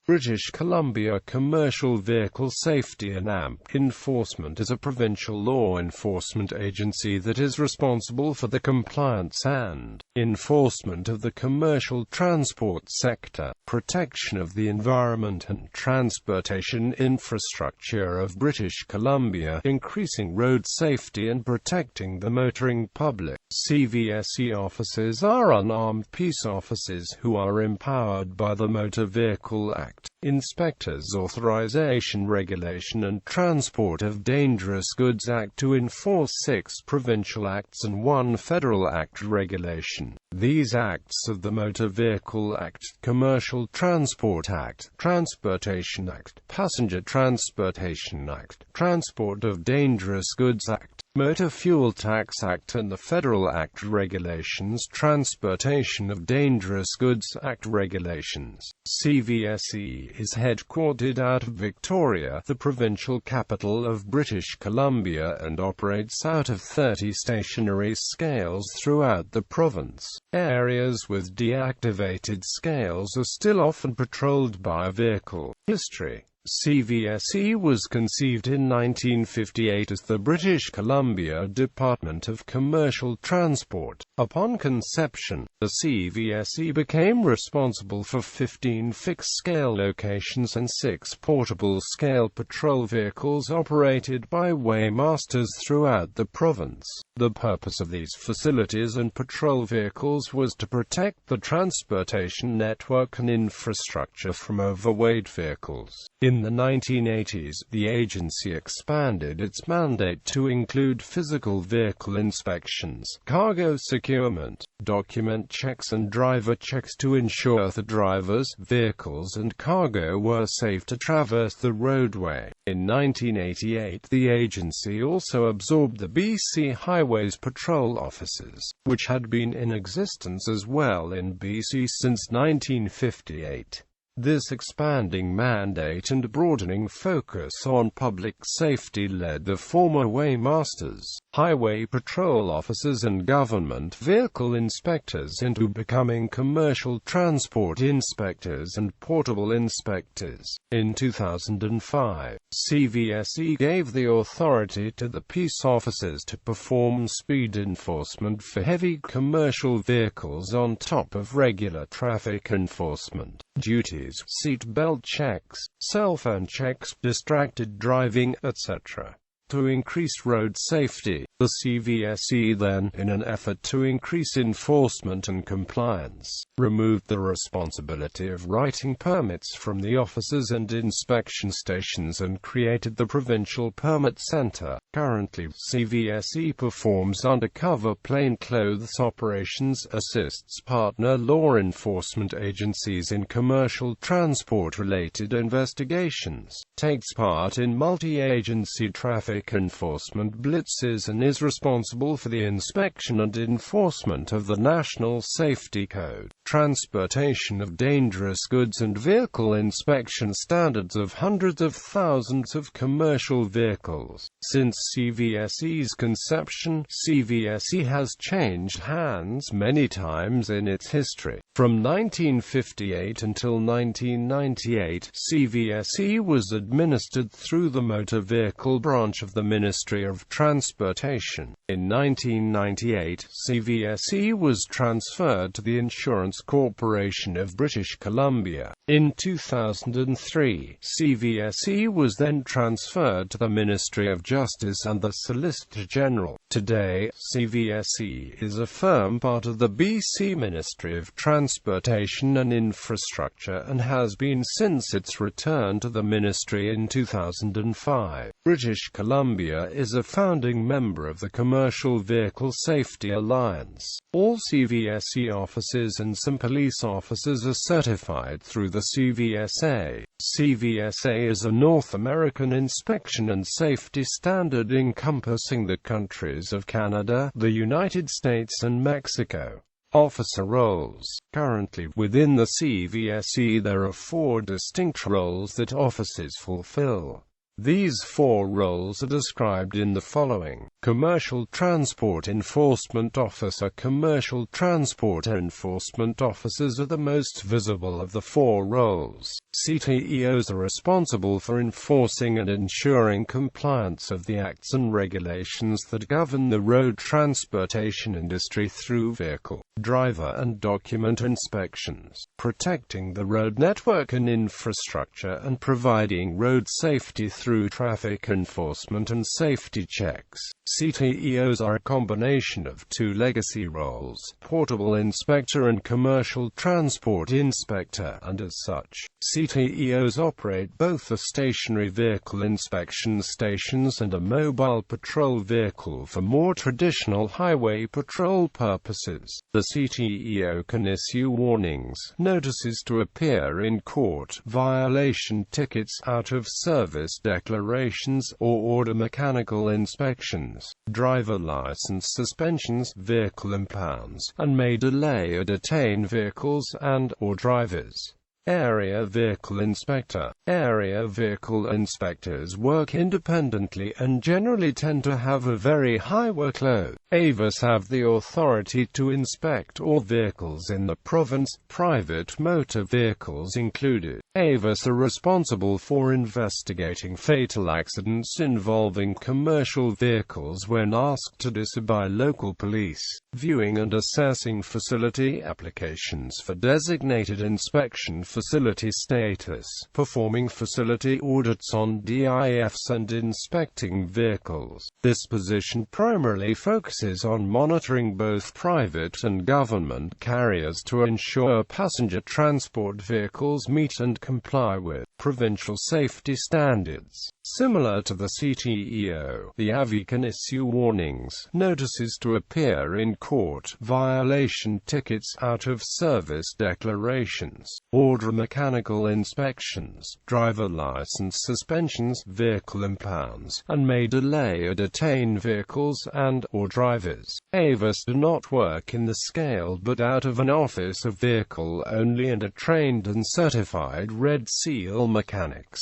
British Columbia Commercial Vehicle Safety and AMP Enforcement is a provincial law enforcement agency that is responsible for the compliance and enforcement of the commercial transport sector, protection of the environment and transportation infrastructure of British Columbia, increasing road safety and protecting the motoring public. CVSE officers are unarmed peace officers who are empowered by the Motor Vehicle Act, Inspectors Authorization, Regulation and Transport of Dangerous Goods Act to enforce 6 provincial acts and 1 federal act regulation. These acts of the Motor Vehicle Act, Commercial Transport Act, Transportation Act, Passenger Transportation Act, Transport of Dangerous Goods Act, Motor Fuel Tax Act and the Federal Act Regulations, Transportation of Dangerous Goods Act Regulations. CVSE is headquartered out of Victoria, the provincial capital of British Columbia, and operates out of 30 stationary scales throughout the province. Areas with deactivated scales are still often patrolled by a vehicle. History: CVSE was conceived in 1958 as the British Columbia Department of Commercial Transport. Upon conception, the CVSE became responsible for 15 fixed-scale locations and 6 portable-scale patrol vehicles operated by waymasters throughout the province. The purpose of these facilities and patrol vehicles was to protect the transportation network and infrastructure from overweight vehicles. In the 1980s, the agency expanded its mandate to include physical vehicle inspections, cargo securement, document checks and driver checks to ensure the drivers, vehicles and cargo were safe to traverse the roadway. In 1988, the agency also absorbed the BC Highways Patrol Offices, which had been in existence as well in BC since 1958. This expanding mandate and broadening focus on public safety led the former waymasters, highway patrol officers and government vehicle inspectors into becoming commercial transport inspectors and portable inspectors. In 2005, CVSE gave the authority to the peace officers to perform speed enforcement for heavy commercial vehicles on top of regular traffic enforcement duties, seat belt checks, cell phone checks, distracted driving, etc. To increase road safety, the CVSE then, in an effort to increase enforcement and compliance, removed the responsibility of writing permits from the officers and inspection stations and created the Provincial Permit Centre. Currently, CVSE performs undercover plainclothes operations, assists partner law enforcement agencies in commercial transport-related investigations, takes part in multi-agency traffic enforcement blitzes and is responsible for the inspection and enforcement of the National Safety Code, transportation of dangerous goods and vehicle inspection standards of hundreds of thousands of commercial vehicles. Since CVSE's conception, CVSE has changed hands many times in its history. From 1958 until 1998, CVSE was administered through the Motor Vehicle Branch of the Ministry of Transportation. In 1998, CVSE was transferred to the Insurance Corporation of British Columbia. In 2003, CVSE was then transferred to the Ministry of Justice and the Solicitor General. Today, CVSE is a firm part of the BC Ministry of Transportation and Infrastructure and has been since its return to the ministry in 2005. British Columbia is a founding member of the Commercial Vehicle Safety Alliance. All CVSE officers and some police officers are certified through the CVSA. CVSA is a North American inspection and safety standard encompassing the countries of Canada, the United States and Mexico. Officer roles. Currently, within the CVSE there are 4 distinct roles that officers fulfill. These four roles are described in the following. Commercial Transport Enforcement Officer. Commercial transport enforcement officers are the most visible of the four roles. CTEOs are responsible for enforcing and ensuring compliance of the acts and regulations that govern the road transportation industry through vehicle, driver and document inspections, protecting the road network and infrastructure, and providing road safety through traffic enforcement and safety checks. CTEOs are a combination of two legacy roles, Portable Inspector and Commercial Transport Inspector, and as such, CTEOs operate both a stationary vehicle inspection stations and a mobile patrol vehicle for more traditional highway patrol purposes. The CTEO can issue warnings, notices to appear in court, violation tickets, out-of-service declarations, or order mechanical inspections, driver license suspensions, vehicle impounds, and may delay or detain vehicles and/or drivers. Area Vehicle Inspector. Area vehicle inspectors work independently and generally tend to have a very high workload. AVIS have the authority to inspect all vehicles in the province, private motor vehicles included. AVIS are responsible for investigating fatal accidents involving commercial vehicles when asked to do so by local police, viewing and assessing facility applications for designated inspection facility status, performing facility audits on DIFs and inspecting vehicles. This position primarily focuses on monitoring both private and government carriers to ensure passenger transport vehicles meet and comply with provincial safety standards. Similar to the CTEO, the AVI can issue warnings, notices to appear in court, violation tickets, out-of-service declarations, order mechanical inspections, driver license suspensions, vehicle impounds, and may delay or detain vehicles and/or drivers. AVIS do not work in the scale but out of an office of vehicle only and are trained and certified Red Seal mechanics.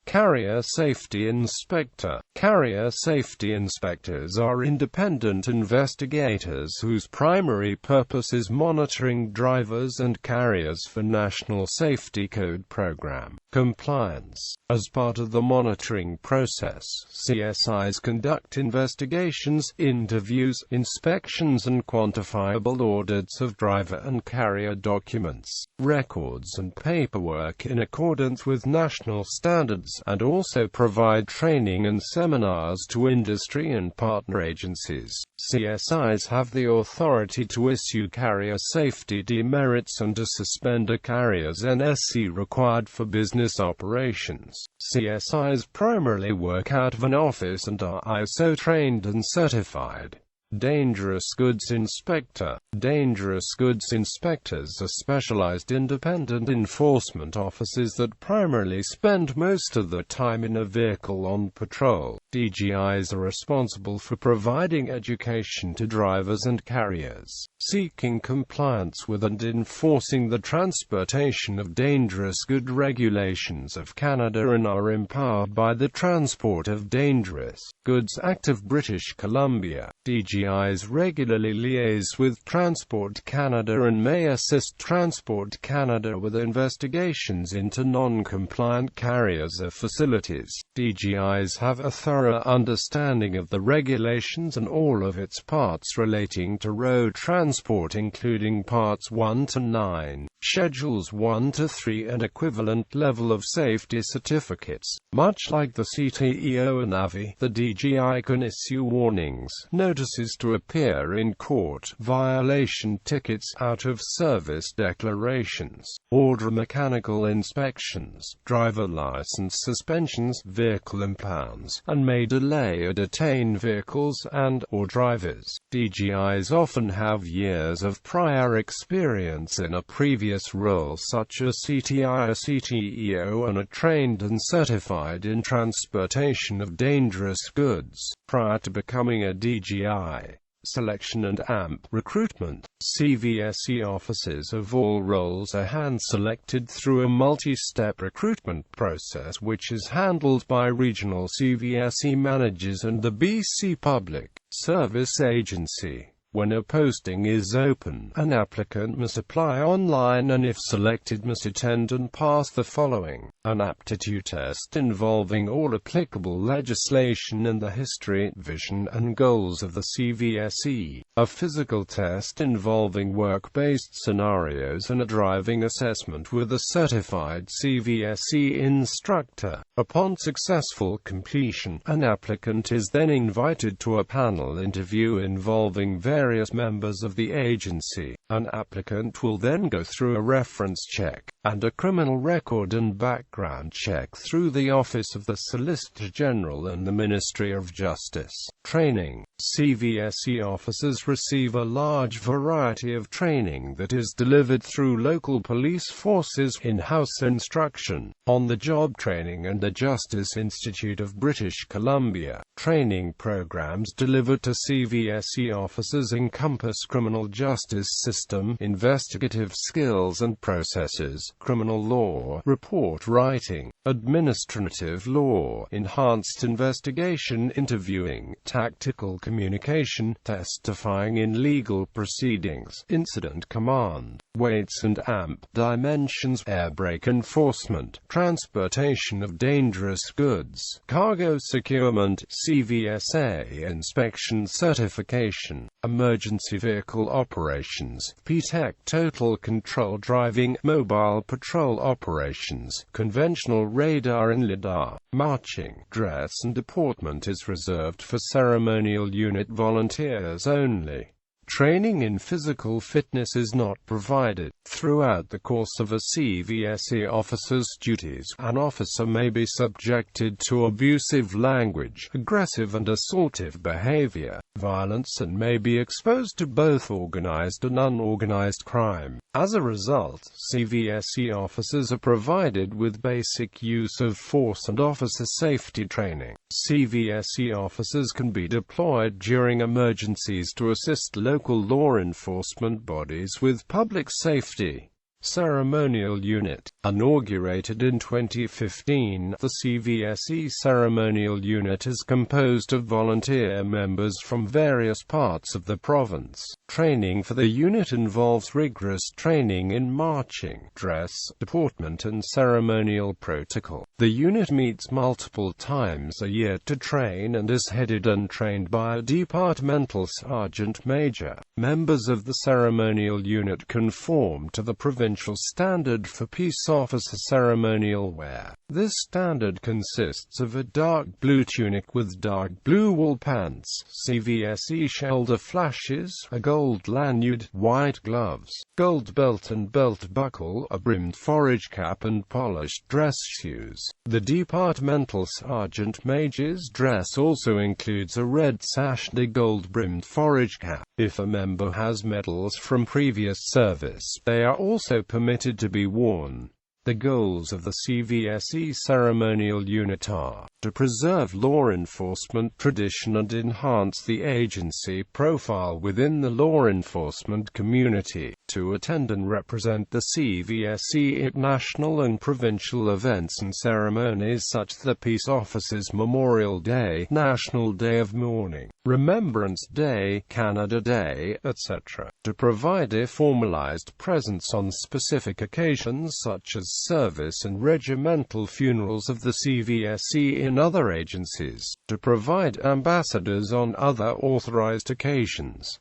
Carrier Safety Inspector. Carrier safety inspectors are independent investigators whose primary purpose is monitoring drivers and carriers for National Safety Code program compliance. As part of the monitoring process, CSIs conduct investigations, interviews, inspections and quantifiable audits of driver and carrier documents, records and paperwork in accordance with national standards, and also provide training and seminars to industry and partner agencies. CSIs have the authority to issue carrier safety demerits and to suspend a carrier's NSC required for business operations. CSIs primarily work out of an office and are ISO trained and certified. Dangerous Goods Inspector. Dangerous goods inspectors are specialized independent enforcement officers that primarily spend most of their time in a vehicle on patrol. DGIs are responsible for providing education to drivers and carriers, seeking compliance with and enforcing the transportation of dangerous goods regulations of Canada, and are empowered by the Transport of Dangerous Goods Act of British Columbia. DGIs regularly liaise with Transport Canada and may assist Transport Canada with investigations into non-compliant carriers or facilities. DGIs have a thorough understanding of the regulations and all of its parts relating to road transport, including Parts 1 to 9, Schedules 1 to 3 and equivalent level of safety certificates. Much like the CTEO and AVI, the DGI can issue warnings, notices to appear in court, violation tickets, out-of-service declarations, order mechanical inspections, driver license suspensions, vehicle impounds, and may delay or detain vehicles and/or drivers. DGIs often have years of prior experience in a previous role such as CTI or CTEO and are trained and certified in transportation of dangerous goods. Prior to becoming a DGI, selection and AMP recruitment. CVSE officers of all roles are hand-selected through a multi-step recruitment process which is handled by regional CVSE managers and the BC Public Service Agency. When a posting is open, an applicant must apply online and if selected must attend and pass the following: an aptitude test involving all applicable legislation and the history, vision and goals of the CVSE, a physical test involving work-based scenarios and a driving assessment with a certified CVSE instructor. Upon successful completion, an applicant is then invited to a panel interview involving various members of the agency. An applicant will then go through a reference check and a criminal record and background check through the Office of the Solicitor General and the Ministry of Justice. Training. CVSE officers receive a large variety of training that is delivered through local police forces, in-house instruction, on-the-job training and the Justice Institute of British Columbia. Training programs delivered to CVSE officers encompass criminal justice system, investigative skills and processes, criminal law, report writing, administrative law, enhanced investigation, interviewing, tactical communication, testifying in legal proceedings, incident command, weights and AMP dimensions, airbrake enforcement, transportation of dangerous goods, cargo securement, CVSA inspection certification, emergency vehicle operations, PTEC total control driving, mobile patrol operations, conventional radar and LiDAR. Marching, dress and deportment is reserved for ceremonial unit volunteers only. Training in physical fitness is not provided. Throughout the course of a CVSE officer's duties, an officer may be subjected to abusive language, aggressive and assaultive behavior, violence and may be exposed to both organized and unorganized crime. As a result, CVSE officers are provided with basic use of force and officer safety training. CVSE officers can be deployed during emergencies to assist local law enforcement bodies with public safety. Ceremonial Unit. Inaugurated in 2015, the CVSE Ceremonial Unit is composed of volunteer members from various parts of the province. Training for the unit involves rigorous training in marching, dress, deportment and ceremonial protocol. The unit meets multiple times a year to train and is headed and trained by a departmental sergeant major. Members of the Ceremonial Unit conform to the provincial standard for peace officer ceremonial wear. This standard consists of a dark blue tunic with dark blue wool pants, CVSE shoulder flashes, a gold lanyard, white gloves, gold belt and belt buckle, a brimmed forage cap and polished dress shoes. The departmental sergeant major's dress also includes a red sash and a gold-brimmed forage cap. If a member has medals from previous service, they are also permitted to be worn. The goals of the CVSE Ceremonial Unit are to preserve law enforcement tradition and enhance the agency profile within the law enforcement community, to attend and represent the CVSE at national and provincial events and ceremonies such as the Peace Officers Memorial Day, National Day of Mourning, Remembrance Day, Canada Day, etc. To provide a formalized presence on specific occasions such as service and regimental funerals of the CVSE in other agencies. To provide ambassadors on other authorized occasions.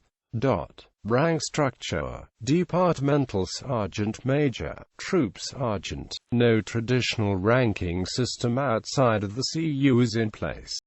Rank structure. Departmental Sergeant Major, Troop Sergeant. No traditional ranking system outside of the CU is in place.